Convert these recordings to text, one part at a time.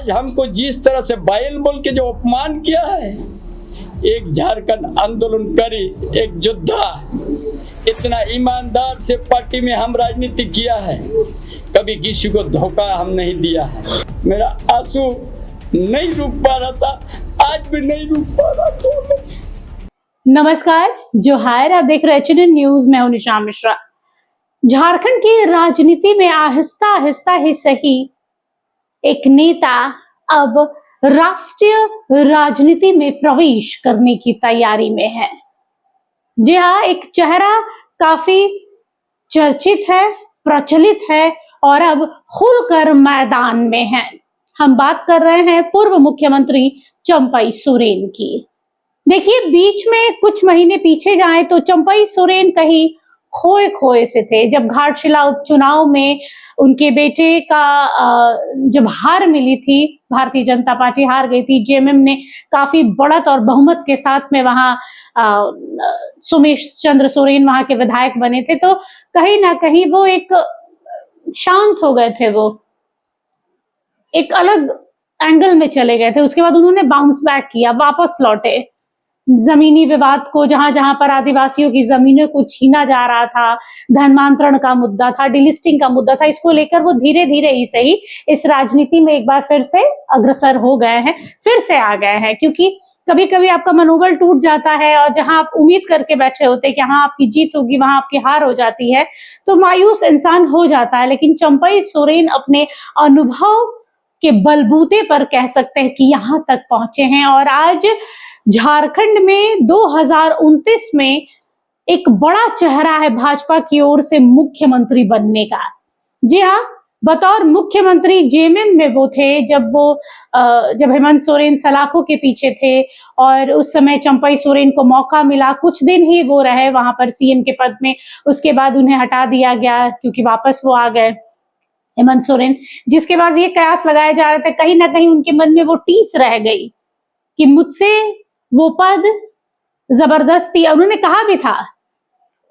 आज हमको जिस तरह से बैल बोल के जो अपमान किया है, एक झारखंड आंदोलन करी, एक योद्धा, इतना ईमानदार से पार्टी में हम राजनीति किया है, कभी किसी को धोखा हम नहीं दिया है। मेरा आंसू नहीं रुक पा रहा था, आज भी नहीं रुक पा रहा था। नमस्कार, जोहार, आप देख रहे हैं एचएनएन न्यूज। मैं हूं निशा मिश्रा। झारखंड की राजनीति में आहिस्ता आहिस्ता ही सही एक नेता अब राष्ट्रीय राजनीति में प्रवेश करने की तैयारी में है। जी हाँ, एक चेहरा काफी चर्चित है, प्रचलित है और अब खुलकर मैदान में है। हम बात कर रहे हैं पूर्व मुख्यमंत्री चंपई सोरेन की। देखिए, बीच में कुछ महीने पीछे जाएं तो चंपई सोरेन कहीं खोए खोए से थे। जब घाटशिला उपचुनाव में उनके बेटे का जब हार मिली थी, भारतीय जनता पार्टी हार गई थी, जेएमएम ने काफी बढ़त और बहुमत के साथ में वहां सुमेश चंद्र सोरेन वहां के विधायक बने थे, तो कहीं ना कहीं वो एक शांत हो गए थे, वो एक अलग एंगल में चले गए थे। उसके बाद उन्होंने बाउंस बैक किया, वापस लौटे। जमीनी विवाद को, जहां जहां पर आदिवासियों की जमीनों को छीना जा रहा था, धर्मांतरण का मुद्दा था, डिलिस्टिंग का मुद्दा था, इसको लेकर वो धीरे धीरे ही सही इस राजनीति में एक बार फिर से अग्रसर हो गए हैं, फिर से आ गए हैं। क्योंकि कभी कभी आपका मनोबल टूट जाता है और जहां आप उम्मीद करके बैठे होते हैं कि हाँ आपकी जीत होगी, वहां आपकी हार हो जाती है, तो मायूस इंसान हो जाता है। लेकिन चंपई सोरेन अपने अनुभव के बलबूते पर कह सकते हैं कि यहां तक पहुंचे हैं और आज झारखंड में 2029 में एक बड़ा चेहरा है भाजपा की ओर से मुख्यमंत्री बनने का। जी हाँ, बतौर मुख्यमंत्री जेएमएम में वो थे जब हेमंत सोरेन सलाखों के पीछे थे और उस समय चंपई सोरेन को मौका मिला। कुछ दिन ही वो रहे वहां पर सीएम के पद में, उसके बाद उन्हें हटा दिया गया क्योंकि वापस वो आ गए हेमंत सोरेन। जिसके बाद ये कयास लगाया जा रहा था, कहीं ना कहीं उनके मन में वो टीस रह गई कि मुझसे वो पद जबरदस्ती, उन्होंने कहा भी था,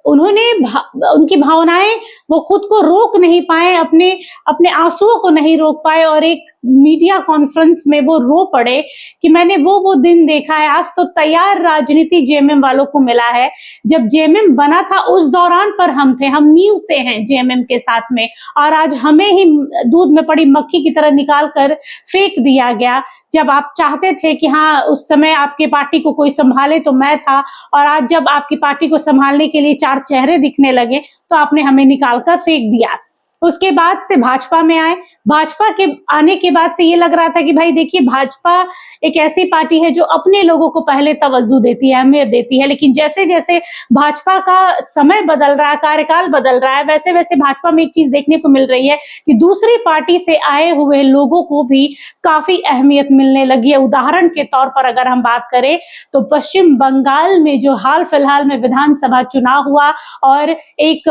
उनकी भावनाएं वो खुद को रोक नहीं पाए, अपने आंसुओं को नहीं रोक पाए और एक मीडिया कॉन्फ्रेंस में वो रो पड़े कि मैंने वो दिन देखा है। आज तो तैयार राजनीति जेएमएम वालों को मिला है। जब जेएमएम बना था उस दौरान पर हम थे, हम नींव से हैं जेएमएम के साथ में, और आज हमें ही दूध में पड़ी मक्खी की तरह निकाल कर फेंक दिया गया। जब आप चाहते थे कि हाँ उस समय आपके पार्टी को कोई संभाले तो मैं था, और आज जब आपकी पार्टी को संभालने के लिए चार चेहरे दिखने लगे तो आपने हमें निकालकर फेंक दिया। उसके बाद से भाजपा में आए। भाजपा के आने के बाद से ये लग रहा था कि भाई देखिए, भाजपा एक ऐसी पार्टी है जो अपने लोगों को पहले तवज्जो देती है, अहमियत देती है। लेकिन जैसे जैसे भाजपा का समय बदल रहा है, कार्यकाल बदल रहा है, वैसे वैसे भाजपा में एक चीज देखने को मिल रही है कि दूसरी पार्टी से आए हुए लोगों को भी काफी अहमियत मिलने लगी है। उदाहरण के तौर पर अगर हम बात करें तो पश्चिम बंगाल में जो हाल फिलहाल में विधानसभा चुनाव हुआ और एक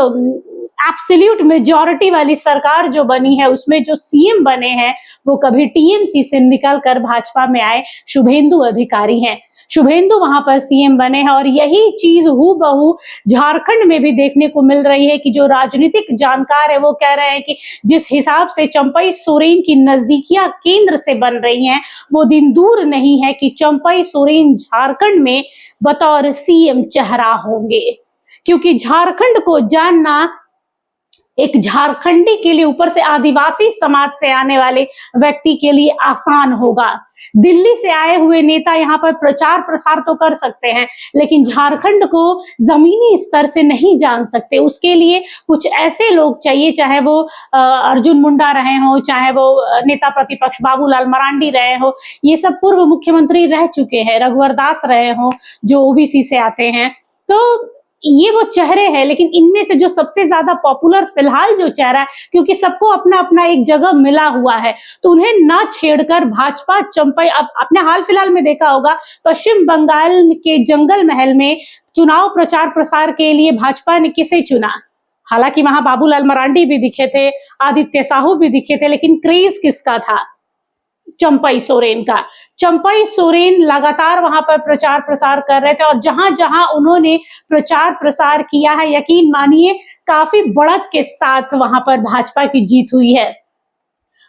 एब्सोल्यूट मेजॉरिटी वाली सरकार जो बनी है, उसमें जो सीएम बने हैं वो कभी टीएमसी से निकलकर भाजपा में आए शुभेंदु अधिकारी हैं। शुभेंदु वहां पर सीएम बने हैं और यही चीज हूबहू झारखंड में भी देखने को मिल रही है कि जो राजनीतिक जानकार है वो कह रहे हैं कि जिस हिसाब से चंपई सोरेन की नजदीकियां केंद्र से बन रही हैं, वो दिन दूर नहीं है कि चंपई सोरेन झारखंड में बतौर सीएम चेहरा होंगे। क्योंकि झारखंड को जानना एक झारखंडी के लिए, ऊपर से आदिवासी समाज से आने वाले व्यक्ति के लिए आसान होगा। दिल्ली से आए हुए नेता यहाँ पर प्रचार प्रसार तो कर सकते हैं, लेकिन झारखंड को जमीनी स्तर से नहीं जान सकते। उसके लिए कुछ ऐसे लोग चाहिए, चाहे वो अर्जुन मुंडा रहे हो, चाहे वो नेता प्रतिपक्ष बाबूलाल मरांडी रहे हो, ये सब पूर्व मुख्यमंत्री रह चुके हैं, रघुवर दास रहे हो जो ओबीसी से आते हैं। तो ये वो चेहरे हैं, लेकिन इनमें से जो सबसे ज्यादा पॉपुलर फिलहाल जो चेहरा है, क्योंकि सबको अपना अपना एक जगह मिला हुआ है, तो उन्हें ना छेड़कर भाजपा चंपई, अब आपने हाल फिलहाल में देखा होगा पश्चिम बंगाल के जंगल महल में चुनाव प्रचार प्रसार के लिए भाजपा ने किसे चुना। हालांकि वहां बाबूलाल मरांडी भी दिखे थे, आदित्य साहू भी दिखे थे, लेकिन क्रेज किसका था? चंपई सोरेन का। चंपई सोरेन लगातार वहां पर प्रचार प्रसार कर रहे थे और जहां जहां उन्होंने प्रचार प्रसार किया है, यकीन मानिए काफी बढ़त के साथ वहां पर भाजपा की जीत हुई है।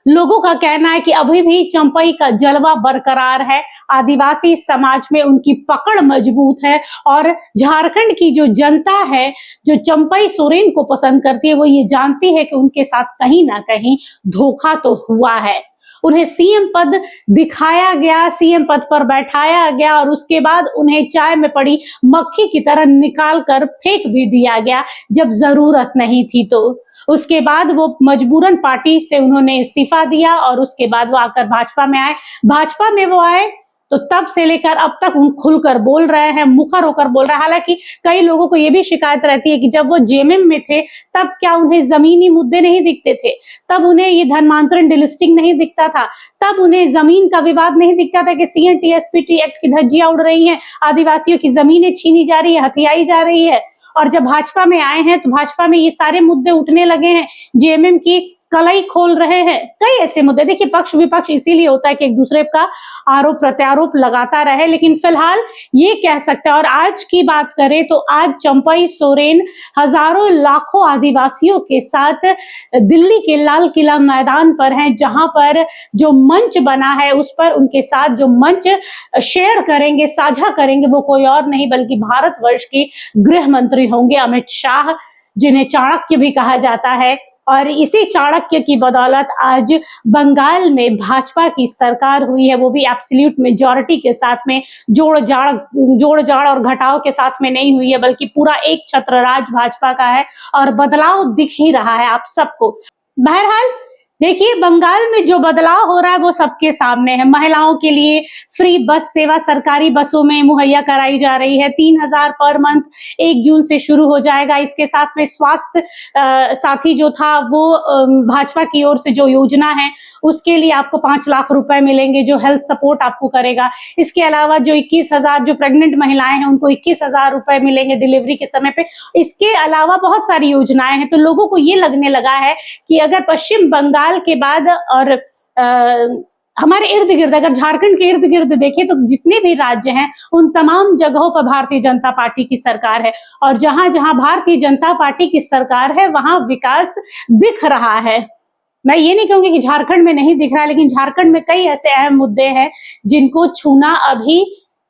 लोगों का कहना है कि अभी भी चंपई का जलवा बरकरार है, आदिवासी समाज में उनकी पकड़ मजबूत है और झारखंड की जो जनता है जो चंपई सोरेन को पसंद करती है वो ये जानती है कि उनके साथ कहीं ना कहीं धोखा तो हुआ है। उन्हें सीएम पद दिखाया गया, सीएम पद पर बैठाया गया और उसके बाद उन्हें चाय में पड़ी मक्खी की तरह निकाल कर फेंक भी दिया गया जब जरूरत नहीं थी। तो उसके बाद वो मजबूरन पार्टी से उन्होंने इस्तीफा दिया और उसके बाद वो आकर भाजपा में आए। भाजपा में वो आए तो तब से लेकर अब तक खुलकर बोल रहे हैं, मुखर होकर बोल रहे हैं। हालांकि कई लोगों को ये भी शिकायत रहती है कि जब वो जेएमएम में थे तब क्या उन्हें जमीनी मुद्दे नहीं दिखते थे, तब उन्हें ये धर्मांतरण डिलिस्टिंग नहीं दिखता था, तब उन्हें जमीन का विवाद नहीं दिखता था कि सीएनटीएसपीटी एक्ट की धज्जियां उड़ रही हैं, आदिवासियों की जमीनें छीनी जा रही है, हथियाई जा रही है। और जब भाजपा में आए हैं तो भाजपा में ये सारे मुद्दे उठने लगे हैं, जेएमएम की कलाई खोल रहे हैं, कई ऐसे मुद्दे। देखिए पक्ष विपक्ष इसीलिए होता है कि एक दूसरे का आरोप प्रत्यारोप लगाता रहे, लेकिन फिलहाल ये कह सकते हैं। और आज की बात करें तो आज चंपई सोरेन हजारों लाखों आदिवासियों के साथ दिल्ली के लाल किला मैदान पर हैं, जहां पर जो मंच बना है उस पर उनके साथ जो मंच शेयर करेंगे, साझा करेंगे, वो कोई और नहीं बल्कि भारतवर्ष के गृह मंत्री होंगे अमित शाह, जिन्हें चाणक्य भी कहा जाता है। और इसी चाणक्य की बदौलत आज बंगाल में भाजपा की सरकार हुई है, वो भी एब्सोल्यूट मेजॉरिटी के साथ में, जोड़ जाड़ और घटाव के साथ में नहीं हुई है, बल्कि पूरा एक छत्र राज भाजपा का है और बदलाव दिख ही रहा है आप सबको। बहरहाल देखिए बंगाल में जो बदलाव हो रहा है वो सबके सामने है। महिलाओं के लिए फ्री बस सेवा सरकारी बसों में मुहैया कराई जा रही है, 3000 पर मंथ 1 जून से शुरू हो जाएगा। इसके साथ में स्वास्थ्य साथी जो था वो भाजपा की ओर से जो योजना है उसके लिए आपको 5 लाख रुपए मिलेंगे, जो हेल्थ सपोर्ट आपको करेगा। इसके अलावा जो 21,000 जो प्रेग्नेंट महिलाएं हैं उनको 21,000 रुपए मिलेंगे डिलीवरी के समय पे। इसके अलावा बहुत सारी योजनाएं हैं। तो लोगों को ये लगने लगा है कि अगर पश्चिम बंगाल के बाद और हमारे इर्द गिर्द, अगर झारखंड के इर्द गिर्द देखें तो जितने भी राज्य हैं उन तमाम जगहों पर भारतीय जनता पार्टी की सरकार है और जहां जहां भारतीय जनता पार्टी की सरकार है वहां विकास दिख रहा है। मैं ये नहीं कहूंगी कि झारखंड में नहीं दिख रहा है, लेकिन झारखंड में कई ऐसे अहम मुद्दे हैं जिनको छूना अभी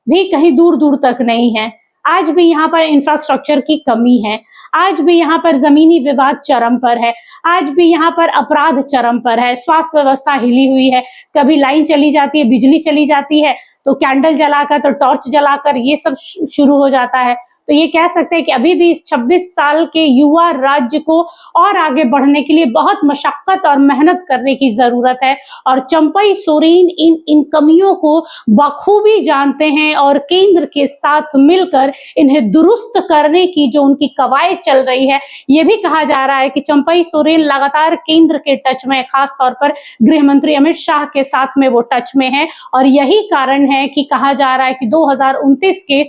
भी कहीं दूर दूर तक नहीं है। आज भी यहाँ पर इंफ्रास्ट्रक्चर की कमी है, आज भी यहाँ पर जमीनी विवाद चरम पर है, आज भी यहाँ पर अपराध चरम पर है, स्वास्थ्य व्यवस्था हिली हुई है, कभी लाइन चली जाती है, बिजली चली जाती है तो कैंडल जलाकर, तो टॉर्च जलाकर ये सब शुरू हो जाता है। तो ये कह सकते हैं कि अभी भी इस 26 साल के युवा राज्य को और आगे बढ़ने के लिए बहुत मशक्कत और मेहनत करने की जरूरत है और चंपई सोरेन इन कमियों को बखूबी जानते हैं और केंद्र के साथ मिलकर इन्हें दुरुस्त करने की जो उनकी कवायद चल रही है। ये भी कहा जा रहा है कि चंपई सोरेन लगातार केंद्र के टच में, खास तौर पर गृह मंत्री अमित शाह के साथ में वो टच में है और यही कारण है कि कहा जा रहा है कि 2029 के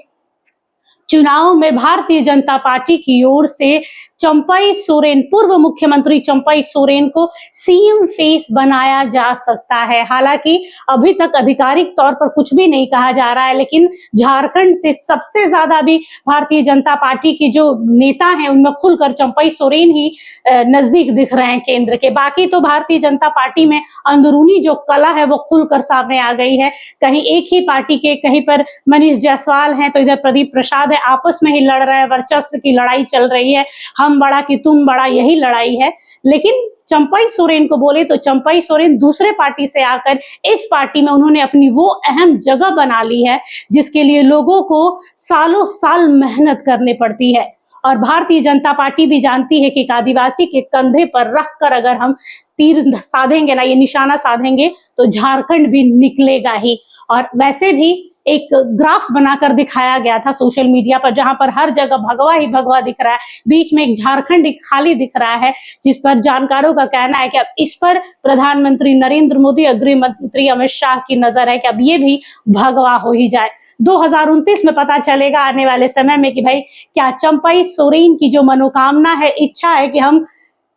चुनाव में भारतीय जनता पार्टी की ओर से चंपई सोरेन, पूर्व मुख्यमंत्री चंपई सोरेन को सीएम फेस बनाया जा सकता है। हालांकि अभी तक आधिकारिक तौर पर कुछ भी नहीं कहा जा रहा है, लेकिन झारखंड से सबसे ज्यादा भी भारतीय जनता पार्टी के जो नेता हैं उनमें खुलकर चंपई सोरेन ही नजदीक दिख रहे हैं केंद्र के। बाकी तो भारतीय जनता पार्टी में अंदरूनी जो कला है वो खुलकर सामने आ गई है। कहीं एक ही पार्टी के, कहीं पर मनीष जायसवाल हैं तो इधर प्रदीप प्रसाद है, आपस में ही लड़ रहे हैं, वर्चस्व की लड़ाई चल रही है, हम बड़ा कि तुम बड़ा, यही लड़ाई है। लेकिन चंपई सोरेन को बोले तो चंपई सोरेन दूसरे पार्टी से आकर इस पार्टी में उन्होंने अपनी वो अहम जगह बना ली है जिसके लिए लोगों को सालों साल मेहनत करनी पड़ती है। और भारतीय जनता पार्टी भी जानती है कि एक आदिवासी के कंधे पर रखकर अगर हम तीर साधेंगे ना, ये निशाना साधेंगे, तो झारखंड भी निकलेगा ही। और वैसे भी एक ग्राफ बनाकर दिखाया गया था सोशल मीडिया पर, जहां पर हर जगह भगवा ही भगवा दिख रहा है, बीच में एक झारखंड खाली दिख रहा है, जिस पर जानकारों का कहना है कि अब इस पर प्रधानमंत्री नरेंद्र मोदी और गृह मंत्री अमित शाह की नजर है कि अब ये भी भगवा हो ही जाए। 2029 में पता चलेगा आने वाले समय में कि भाई क्या चंपई सोरेन की जो मनोकामना है, इच्छा है कि हम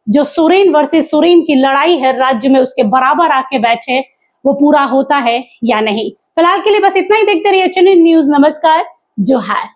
जो सोरेन वर्सेस सोरेन की लड़ाई है राज्य में उसके बराबर आके बैठे, वो पूरा होता है या नहीं। फिलहाल के लिए बस इतना ही। देखते रहिए चैनल न्यूज़। नमस्कार, जोहार।